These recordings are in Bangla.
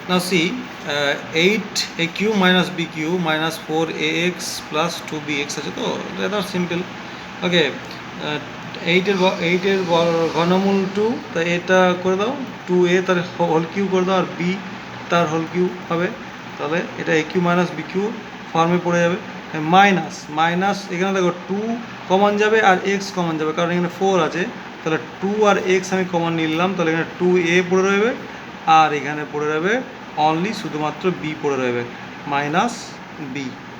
Now see, 8aq minus bq minus 4ax plus 2bx আছে তো, rather simple. ওকে, 8 এর ঘনমূল 2, তাই এটা করে দাও, 2a তার হোল কিউ করে দাও, আর b তার হোল কিউ হবে, তাহলে এটা a cube minus b cube ফর্মে পড়ে যাবে। মাইনাস মাইনাস এখানে দেখো 2 কমন যাবে আর x কমন যাবে, কারণ এখানে 4 আছে, তাহলে 2 আর x আমি কমন নিলাম, তাহলে এখানে 2a পড়ে রইবে, আর এখানে পড়ে রইবে অনলি শুধুমাত্র b পড়ে রইবে, মাইনাস b,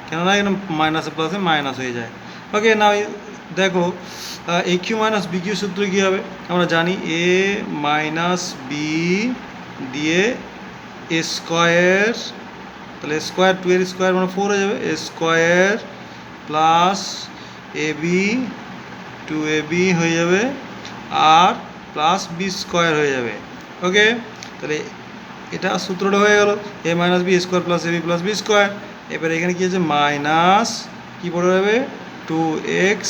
কেননা এখানে মাইনাসে প্লাসে মাইনাস হয়ে যায়। ওকে, না দেখো এ কিউ মাইনাস বি কিউ সূত্র কী হবে, আমরা জানি এ মাইনাস বি দিয়ে এ স্কোয়ার, তাহলে স্কোয়ার 2 এর স্কোয়ার মানে 4 হয়ে যাবে, এ square plus A B 2ab হয়ে যাবে, আর প্লাস বি স্কোয়ার হয়ে যাবে। ওকে, তাহলে এটা সূত্রটা হয়ে গেল, এ minus B square plus A B plus B square. এবারে এখানে কী আছে, মাইনাস কী পড়ে যাবে, 2x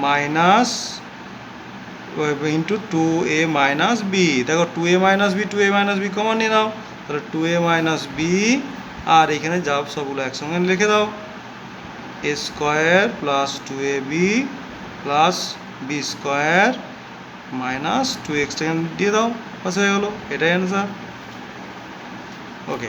minus into 2a minus B. দেখো 2a মাইনাস বি কমন নিয়ে নাও, তাহলে 2a মাইনাস বি, আর এখানে যা সবগুলো একসঙ্গে লিখে দাও, A square plus 2ab plus B square minus 2x দিয়ে দাও, পাশে হয়ে গেলো, এটাই অ্যান্সার। ওকে।